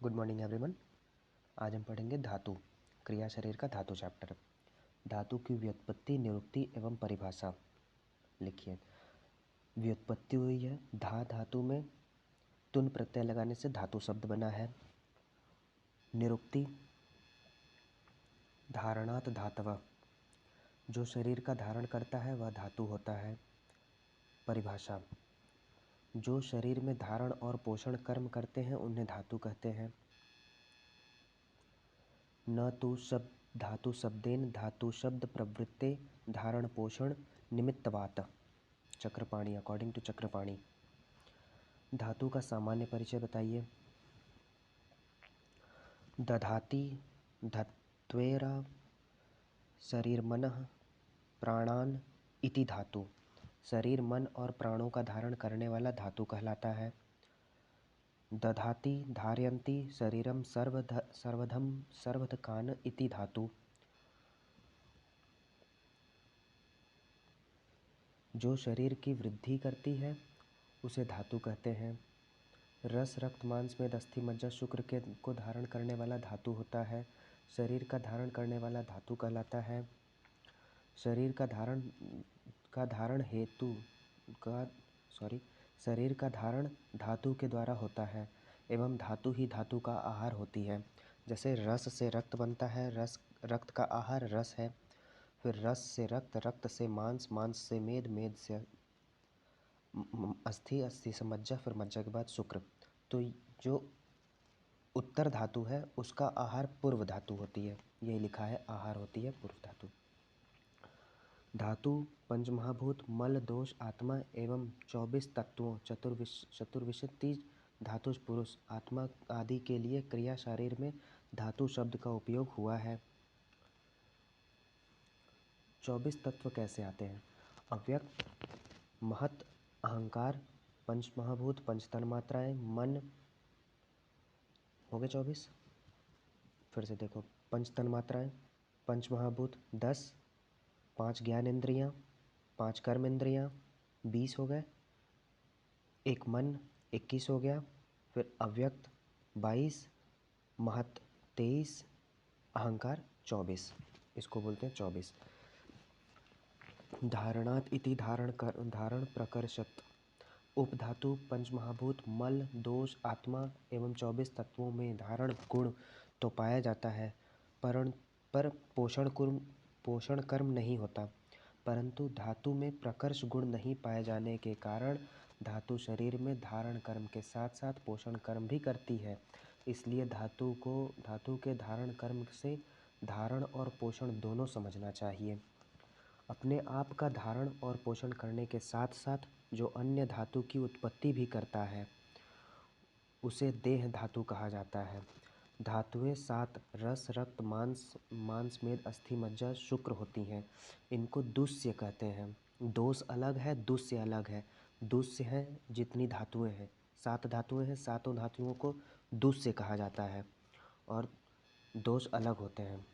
Good morning everyone. आज हम पढ़ेंगे धातु, क्रिया शरीर का धातु चैप्टर। धातु की व्युत्पत्ति, निरुक्ति एवं परिभाषा लिखिए। व्युत्पत्ति हुई है धा धातु में तुन प्रत्यय लगाने से धातु शब्द बना है। निरुक्ति धारणात धातव, जो शरीर का धारण करता है वह धातु होता है। परिभाषा, जो शरीर में धारण और पोषण कर्म करते हैं उन्हें धातु कहते हैं। न तो शब्द धातु शब्देन धातु शब्द प्रवृत्ते धारण पोषण निमित्तवात। Chakrapani, according to Chakrapani. धातु का सामान्य परिचय बताइए। दधाति धत्वेरा शरीर मनः प्राणान इति धातु। शरीर, मन और प्राणों का धारण करने वाला धातु कहलाता है। दधाति धारयन्ति शरीरम सर्वधम सर्वधकान इति धातु। जो शरीर की वृद्धि करती है उसे धातु कहते हैं। रस, रक्त, मांस, मेद, अस्थि, मज्जा, शुक्र के को धारण करने वाला धातु होता है। शरीर का धारण करने वाला धातु कहलाता है। शरीर का धारण धातु के द्वारा होता है एवं धातु ही धातु का आहार होती है। जैसे रस से रक्त बनता है, रक्त का आहार रस है। फिर रस से रक्त, रक्त से मांस, मांस से मेद, मेद से अस्थि, अस्थि से मज्जा, फिर मज्जा के बाद शुक्र। तो जो उत्तर धातु है उसका आहार पूर्व धातु होती है। यही लिखा है, आहार होती है पूर्व धातु। धातु पंचमहाभूत मल, दोष, आत्मा एवं 24 तत्वों चतुर्विंशति धातुष पुरुष आत्मा आदि के लिए क्रिया शरीर में धातु शब्द का उपयोग हुआ है। 24 तत्व कैसे आते हैं? अव्यक्त, महत, अहंकार, पंचमहाभूत, पंचतन मात्राएं, मन, हो गए 24। फिर से देखो, पंचतन मात्राएं, पंचमहाभूत 10, 5 ज्ञान इंद्रियां, 5 कर्म इंद्रियां, 20 हो गए। एक मन 21 हो गया। फिर अव्यक्त 22, महत 23, अहंकार 24। इसको बोलते हैं 24। धारणात इति धारण प्रकर्षत। उपधातु पंचमहाभूत मल, दोष, आत्मा एवं 24 तत्वों में धारण गुण तो पाया जाता है पर पोषण कर्म नहीं होता। परंतु धातु में प्रकर्ष गुण नहीं पाए जाने के कारण धातु शरीर में धारण कर्म के साथ साथ पोषण कर्म भी करती है। इसलिए धातु के धारण कर्म से धारण और पोषण दोनों समझना चाहिए। अपने आप का धारण और पोषण करने के साथ साथ जो अन्य धातु की उत्पत्ति भी करता है उसे देह धातु कहा जाता है। धातुएं 7 रस, रक्त, मांस, मेद, अस्थि, मज्जा, शुक्र होती हैं। इनको दुष्य कहते हैं। दोष अलग है, दुष्य अलग है। दुष्य है जितनी धातुएं हैं, 7 धातुएं हैं, सातों धातुओं को दुष्य कहा जाता है और दोष अलग होते हैं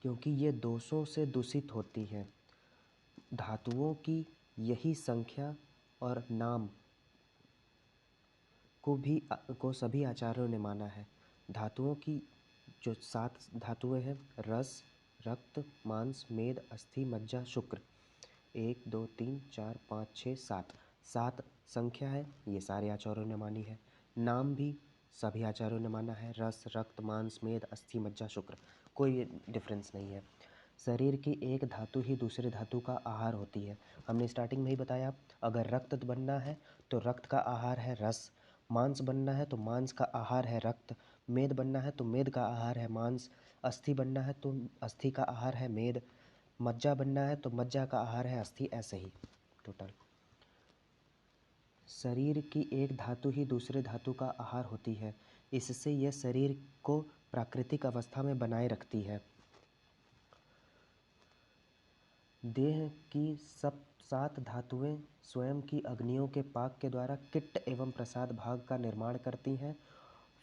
क्योंकि ये दोषों से दूषित होती हैं। धातुओं की यही संख्या और नाम को सभी आचार्यों ने माना है। धातुओं की जो 7 धातुएं हैं, रस, रक्त, मांस, मेद, अस्थि, मज्जा, शुक्र, 1 2 3 4 5 6 7 7 संख्या है। ये सारे आचार्यों ने मानी है। नाम भी सभी आचार्यों ने माना है। रस, रक्त, मांस, मेद, अस्थि, मज्जा, शुक्र, कोई डिफरेंस नहीं है। शरीर की एक धातु ही दूसरे धातु का आहार होती है। हमने स्टार्टिंग में ही बताया, अगर रक्त बनना है तो रक्त का आहार है रस, मांस बनना है तो मांस का आहार है रक्त, मेद बनना है तो मेद का आहार है मांस, अस्थि बनना है तो अस्थि का आहार है मेद, मज्जा बनना है तो मज्जा का आहार है अस्थि। ऐसे ही टोटल शरीर की एक धातु ही दूसरे धातु का आहार होती है। इससे यह शरीर को प्राकृतिक अवस्था में बनाए रखती है। देह की सब 7 धातुएं स्वयं की अग्नियों के पाक के द्वारा किट्ट एवं प्रसाद भाग का निर्माण करती हैं।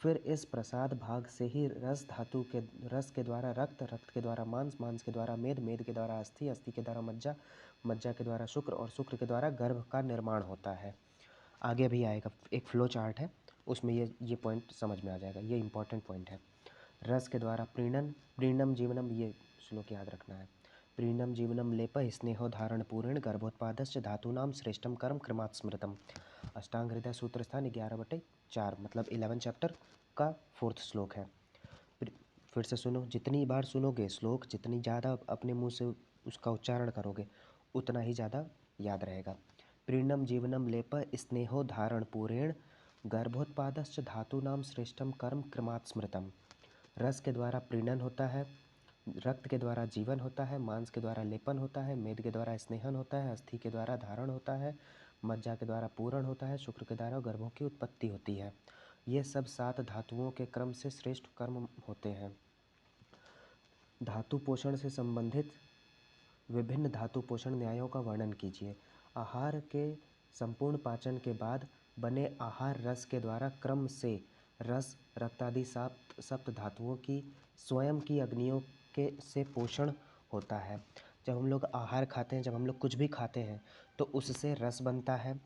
फिर इस प्रसाद भाग से ही रस के द्वारा रक्त, रक्त के द्वारा मांस, मांस के द्वारा मेद, मेद के द्वारा अस्थि, अस्थि के द्वारा मज्जा, मज्जा के द्वारा शुक्र और शुक्र के द्वारा गर्भ का निर्माण होता है। आगे भी आएगा, एक फ्लो चार्ट है उसमें ये पॉइंट समझ में आ जाएगा, ये इंपॉर्टेंट पॉइंट है। रस के द्वारा प्रीणन, प्रीणम जीवनम, ये श्लोक याद रखना है। प्रीणम जीवनम लेप स्नेहो धारण पूर्ण गर्भोत्पादश्च धातूनाम श्रेष्ठम कर्म क्रमात् स्मृतम। अष्टांग हृदय सूत्र स्थान 11/4, मतलब 11 चैप्टर का 4th श्लोक है। फिर से सुनो, जितनी बार सुनोगे श्लोक, जितनी ज़्यादा अपने मुंह से उसका उच्चारण करोगे उतना ही ज़्यादा याद रहेगा। प्रीणम जीवनम लेप स्नेहो धारण पूरेण गर्भोत्पादश्च धातूनाम श्रेष्ठम कर्म क्रमात् स्मृतम। रस के द्वारा प्रीणन होता है, रक्त के द्वारा जीवन होता है, मांस के द्वारा लेपन होता है, मेद के द्वारा स्नेहन होता है, अस्थि के द्वारा धारण होता है, मज्जा के द्वारा पूरण होता है, शुक्र के द्वारा गर्भों की उत्पत्ति होती है। ये सब 7 धातुओं के क्रम से श्रेष्ठ कर्म होते हैं। धातु पोषण से संबंधित विभिन्न धातु पोषण न्यायों का वर्णन कीजिए। आहार के संपूर्ण पाचन के बाद बने आहार रस के द्वारा क्रम से रस, रक्त आदि सप्त धातुओं की स्वयं की अग्नियों के से पोषण होता है। जब हम लोग आहार खाते हैं, जब हम लोग कुछ भी खाते हैं तो उससे रस बनता है।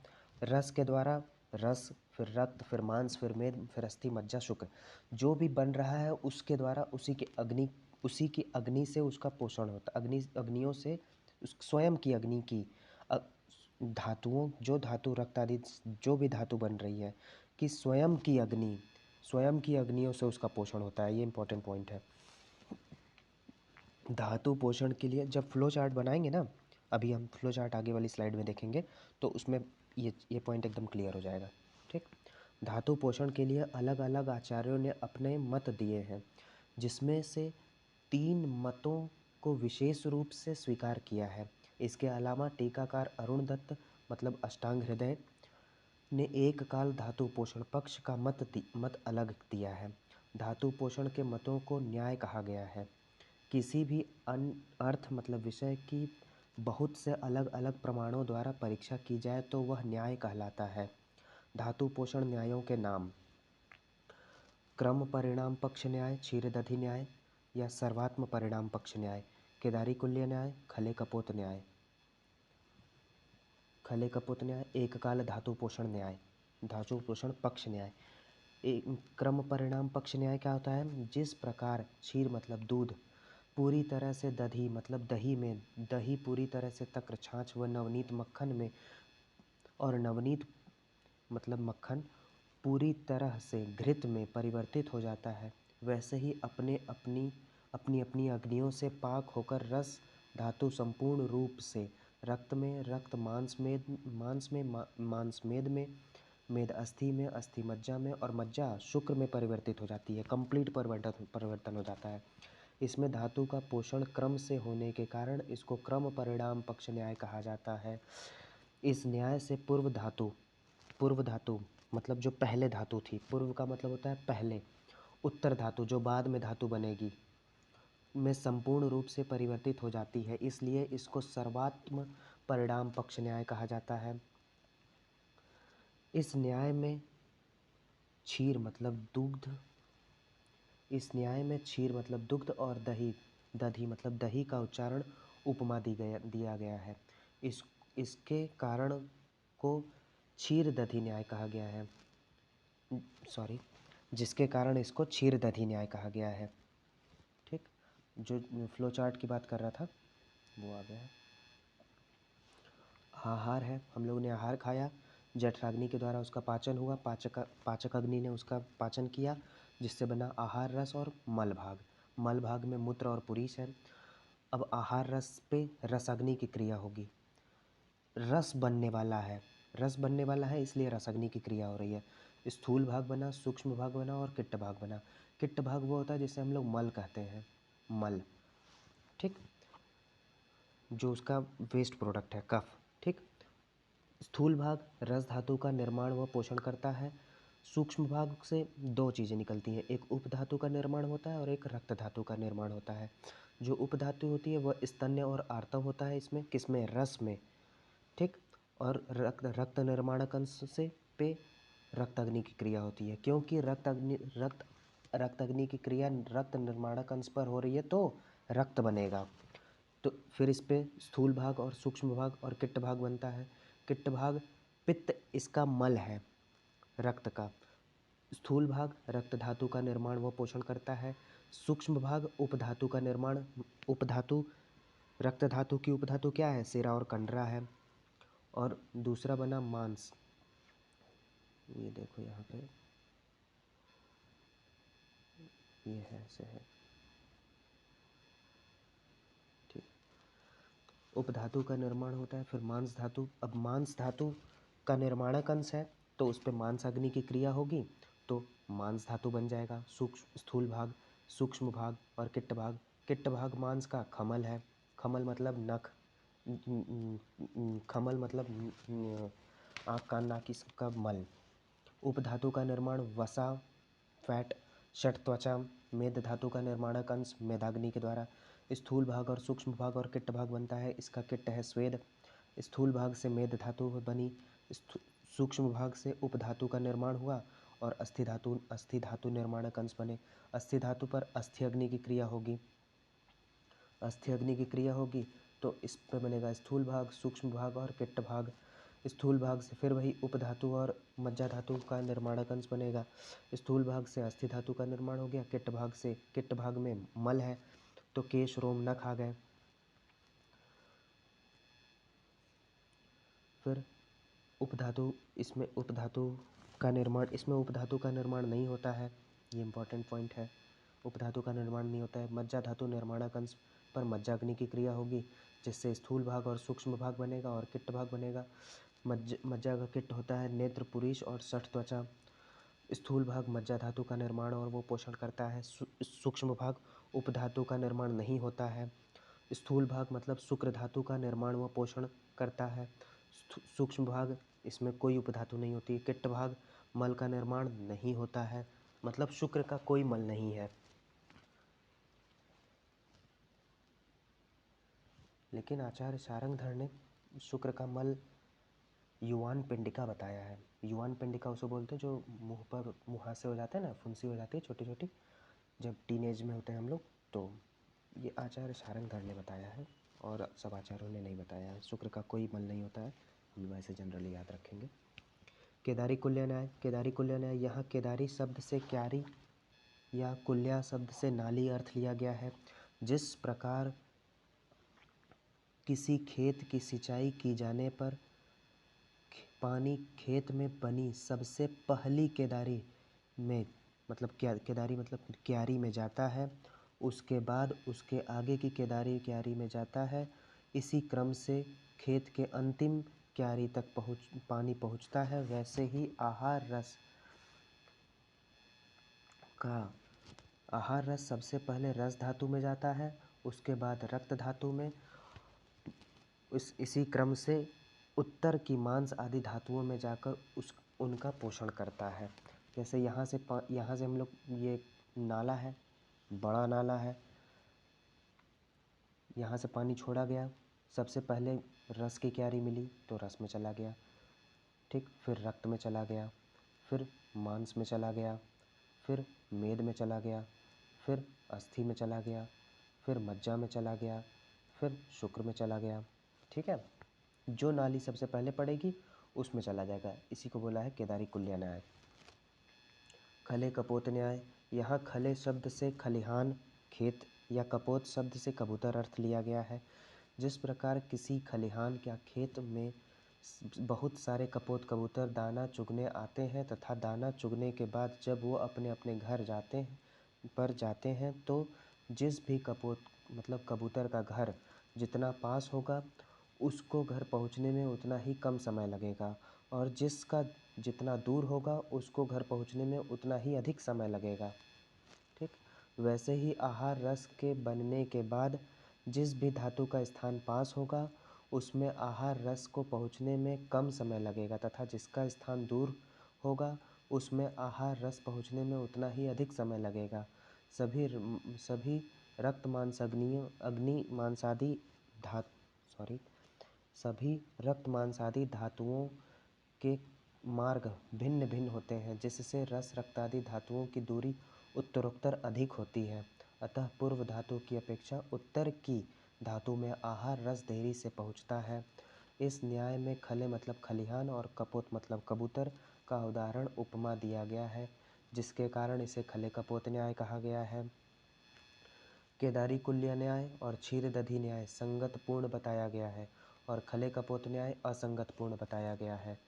रस के द्वारा रस, फिर रक्त, फिर मांस, फिर मेद, फिर अस्थि, मज्जा, शुक्र, जो भी बन रहा है उसके द्वारा उसी की अग्नि से उसका पोषण होता है। अग्नियों से स्वयं की अग्नि की धातुओं, जो धातु रक्त आदि जो भी धातु बन रही है कि स्वयं की अग्नियों से उसका पोषण होता है। ये इंपॉर्टेंट पॉइंट है। धातु पोषण के लिए जब फ्लो चार्ट बनाएंगे ना, अभी हम फ्लो चार्ट आगे वाली स्लाइड में देखेंगे तो उसमें ये पॉइंट एकदम क्लियर हो जाएगा। ठीक, धातु पोषण के लिए अलग अलग आचार्यों ने अपने मत दिए हैं, जिसमें से 3 मतों को विशेष रूप से स्वीकार किया है। इसके अलावा टीकाकार अरुण दत्त, मतलब अष्टांग हृदय, ने एक काल धातु पोषण पक्ष का मत अलग दिया है। धातु पोषण के मतों को न्याय कहा गया है। किसी भी अर्थ मतलब विषय की बहुत से अलग अलग प्रमाणों द्वारा परीक्षा की जाए तो वह न्याय कहलाता है। धातु पोषण न्यायों के नाम: क्रम परिणाम पक्ष न्याय, क्षीरदधि न्याय या सर्वात्म परिणाम पक्ष न्याय, केदारी कुल्य न्याय, खले कपोत न्याय। खले कपोत न्याय एक काल धातु पोषण न्याय, धातु पोषण पक्ष न्याय। क्रम परिणाम पक्ष न्याय क्या होता है? जिस प्रकार क्षीर मतलब दूध पूरी तरह से दधी मतलब दही में, दही पूरी तरह से तक्र छाछ व नवनीत मक्खन में, और नवनीत मतलब मक्खन पूरी तरह से घृत में परिवर्तित हो जाता है, वैसे ही अपनी अपनी अग्नियों से पाक होकर रस धातु संपूर्ण रूप से रक्त में, रक्त मांस मेद में, मेद अस्थि में, अस्थि मज्जा में, और मज्जा शुक्र में परिवर्तित हो जाती है। कंप्लीट परिवर्तन हो जाता है। इसमें धातु का पोषण क्रम से होने के कारण इसको क्रम परिणाम पक्ष न्याय कहा जाता है। इस न्याय से पूर्व धातु मतलब जो पहले धातु थी, पूर्व का मतलब होता है पहले, उत्तर धातु जो बाद में धातु बनेगी में संपूर्ण रूप से परिवर्तित हो जाती है, इसलिए इसको सर्वात्म परिणाम पक्ष न्याय कहा जाता है। इस न्याय में क्षीर मतलब दुग्ध और दधी मतलब दही का उच्चारण उपमा दिया गया है। इसके कारण को क्षीर दधी न्याय कहा गया है। जिसके कारण इसको क्षीर दधी न्याय कहा गया है। ठीक, जो फ्लो चार्ट की बात कर रहा था वो आ गया है। आहार है, हम लोगों ने आहार खाया, जठराग्नि के द्वारा उसका पाचन हुआ, पाचक अग्नि ने उसका पाचन किया, जिससे बना आहार रस और मल भाग में मूत्र और पुरीष है। अब आहार रस पे रसाग्नि की क्रिया होगी। रस बनने वाला है इसलिए रसाग्नि की क्रिया हो रही है। स्थूल भाग बना, सूक्ष्म भाग बना और किट्ट भाग बना। किट्ट भाग वो होता है जिसे हम लोग मल कहते हैं, मल। ठीक, जो उसका वेस्ट प्रोडक्ट है, कफ। ठीक, स्थूल भाग रस धातु का निर्माण व पोषण करता है। सूक्ष्म भाग से 2 चीज़ें निकलती हैं, एक उपधातु का निर्माण होता है और एक रक्त धातु का निर्माण होता है। जो उपधातु होती है वह स्तन्य और आर्तव होता है इसमें, किसमें? रस में। ठीक, और रक्त निर्माणक अंश से पे रक्त अग्नि की क्रिया होती है, क्योंकि रक्त अग्नि की क्रिया रक्त निर्माणक अंश पर हो रही है तो रक्त बनेगा। तो फिर इस पे स्थूल भाग और सूक्ष्म भाग और किट्ट भाग बनता है। किट्ट भाग पित्त इसका मल है, रक्त का। स्थूल भाग रक्त धातु का निर्माण व पोषण करता है। सूक्ष्म भाग उपधातु का निर्माण। उपधातु रक्त धातु की उपधातु क्या है? सिरा और कंडरा है। और दूसरा बना मांस। ये देखो यहाँ पे ये है ऐसे है, ठीक। उपधातु का निर्माण होता है। फिर मांस धातु। अब मांस धातु का निर्माणक अंश है तो उस पर मांस अग्नि की क्रिया होगी तो मांस धातु बन जाएगा। सूक्ष्म स्थूल भाग, सूक्ष्म भाग और किट्ट भाग। किट्ट भाग मांस का खमल है। खमल मतलब नख। खमल मतलब आँख कान नाक इसका मल। उपधातु का निर्माण वसा, फैट, षट त्वचा। मेद धातु का निर्माणक अंश मेदाग्नि के द्वारा। स्थूल भाग और सूक्ष्म भाग और किट्ट भाग बनता है। इसका किट्ट है स्वेद। स्थूल भाग से मेद धातु बनी। सूक्ष्म भाग से उपधातु का निर्माण हुआ और अस्थि धातु निर्माणक अंश बने। अस्थि धातु पर अस्थि अग्नि की क्रिया होगी। अस्थि अग्नि की क्रिया होगी तो इस पर बनेगा स्थूल भाग, सूक्ष्म भाग और किट्ट भाग। स्थूल भाग से फिर वही उपधातु और मज्जा धातु का निर्माणक अंश बनेगा। स्थूल भाग से अस्थि धातु का निर्माण हो गया। किट्ट भाग में मल है तो केश रोम नख आ गए। फिर उपधातु, इसमें उपधातु का निर्माण नहीं होता है। ये इंपॉर्टेंट पॉइंट है। उपधातु का निर्माण नहीं होता है। मज्जा धातु निर्माणक अंश पर मज्जाग्नि की क्रिया होगी जिससे स्थूल भाग और सूक्ष्म भाग बनेगा और किट्ट भाग बनेगा। मज्जा का किट्ट होता है नेत्र पुरीष और षट त्वचा। स्थूल भाग मज्जा धातु का निर्माण और वो पोषण करता है। सूक्ष्म भाग उपधातु का निर्माण नहीं होता है। स्थूल भाग मतलब शुक्र धातु का निर्माण व पोषण करता है। सूक्ष्म भाग इसमें कोई उपधातु नहीं होती। किट्ट भाग मल का निर्माण नहीं होता है, मतलब शुक्र का कोई मल नहीं है। लेकिन आचार्य सारंगधर ने शुक्र का मल युवान पिंडिका बताया है। युवान पिंडिका उसे बोलते हैं जो मुंह पर मुहासे हो जाते हैं ना, फुंसी हो जाती है छोटी छोटी, जब टीनेज में होते हैं हम लोग, तो ये आचार्य सारंगधर ने बताया है और सब आचार्यों ने नहीं बताया है। शुक्र का कोई मल नहीं होता है, हम वैसे जनरली याद रखेंगे। केदारी कुल्य न्याय। केदारी कुल्य न्याय, यहाँ केदारी शब्द से क्यारी या कुल्या शब्द से नाली अर्थ लिया गया है। जिस प्रकार किसी खेत की सिंचाई की जाने पर पानी खेत में बनी सबसे पहली केदारी में, मतलब केदारी मतलब क्यारी में जाता है, उसके बाद उसके आगे की क्यारी में जाता है, इसी क्रम से खेत के अंतिम क्यारी तक पानी पहुंचता है, वैसे ही आहार रस सबसे पहले रस धातु में जाता है, उसके बाद रक्त धातु में, इसी क्रम से उत्तर की मांस आदि धातुओं में जाकर उनका पोषण करता है। जैसे यहाँ से हम लोग, ये नाला है, बड़ा नाला है, यहाँ से पानी छोड़ा गया, सबसे पहले रस की क्यारी मिली तो रस में चला गया, ठीक, फिर रक्त में चला गया, फिर मांस में चला गया, फिर मेद में चला गया, फिर अस्थि में चला गया, फिर मज्जा में चला गया, फिर शुक्र में चला गया, ठीक है। जो नाली सबसे पहले पड़ेगी उसमें चला जाएगा, इसी को बोला है केदारी कुल्य न्याय। खले कपोत न्याय। यहाँ खले शब्द से खलिहान खेत या कपोत शब्द से कबूतर अर्थ लिया गया है। जिस प्रकार किसी खलिहान या खेत में बहुत सारे कबूतर दाना चुगने आते हैं तथा दाना चुगने के बाद जब वो अपने अपने घर जाते हैं तो जिस भी कबूतर का घर जितना पास होगा उसको घर पहुंचने में उतना ही कम समय लगेगा, और जिसका जितना दूर होगा उसको घर पहुंचने में उतना ही अधिक समय लगेगा, ठीक। वैसे ही आहार रस के बनने के बाद जिस भी धातु का स्थान पास होगा उसमें आहार रस को पहुंचने में कम समय लगेगा तथा जिसका स्थान दूर होगा उसमें आहार रस पहुंचने में उतना ही अधिक समय लगेगा। सभी रक्त मांसादि धातुओं के मार्ग भिन्न भिन्न होते हैं, जिससे रस रक्तादि धातुओं की दूरी उत्तरोत्तर अधिक होती है। अतः पूर्व धातु की अपेक्षा उत्तर की धातु में आहार रस देरी से पहुंचता है। इस न्याय में खले मतलब खलिहान और कपोत मतलब कबूतर का उदाहरण उपमा दिया गया है। जिसके कारण इसे खले कपोत न्याय कहा गया है। केदारी कुल्य न्याय और क्षीरदधि न्याय संगतपूर्ण बताया गया है और खले कपोत न्याय असंगतपूर्ण बताया गया है।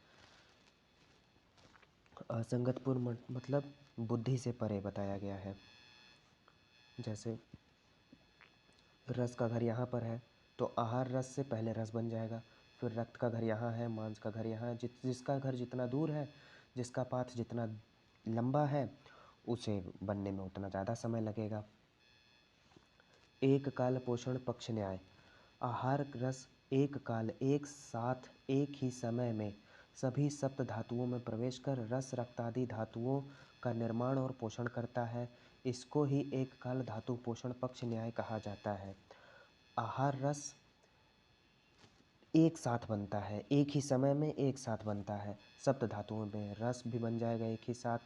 असंगतपूर्ण मतलब बुद्धि से परे बताया गया है। जैसे रस का घर यहाँ पर है तो आहार रस से पहले रस बन जाएगा, फिर रक्त का घर यहाँ है, मांस का घर यहाँ है। जिसका घर जितना दूर है, जिसका पाथ जितना लंबा है, उसे बनने में उतना ज़्यादा समय लगेगा। एक काल पोषण पक्ष न्याय। आहार रस एक काल एक साथ एक ही समय में सभी सप्त धातुओं में प्रवेश कर रस रक्तादि धातुओं का निर्माण और पोषण करता है। इसको ही एक काल धातु पोषण पक्ष न्याय कहा जाता है। आहार रस एक साथ बनता है, एक ही समय में एक साथ बनता है। सप्त धातुओं में रस भी बन जाएगा एक ही साथ,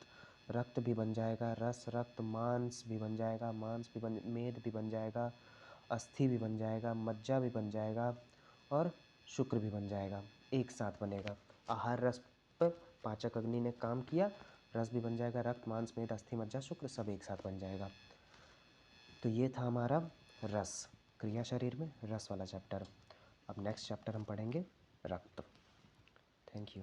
रक्त भी बन जाएगा, रस रक्त मांस भी बन जाएगा, मांस भी मेद भी बन जाएगा, अस्थि भी बन जाएगा, मज्जा भी बन जाएगा और शुक्र भी बन जाएगा, एक साथ बनेगा। आहार रस पर पाचक अग्नि ने काम किया, रस भी बन जाएगा, रक्त मांस मेद अस्थि मज्जा शुक्र सब एक साथ बन जाएगा। तो ये था हमारा रस, क्रिया शरीर में रस वाला चैप्टर। अब नेक्स्ट चैप्टर हम पढ़ेंगे रक्त। Thank you.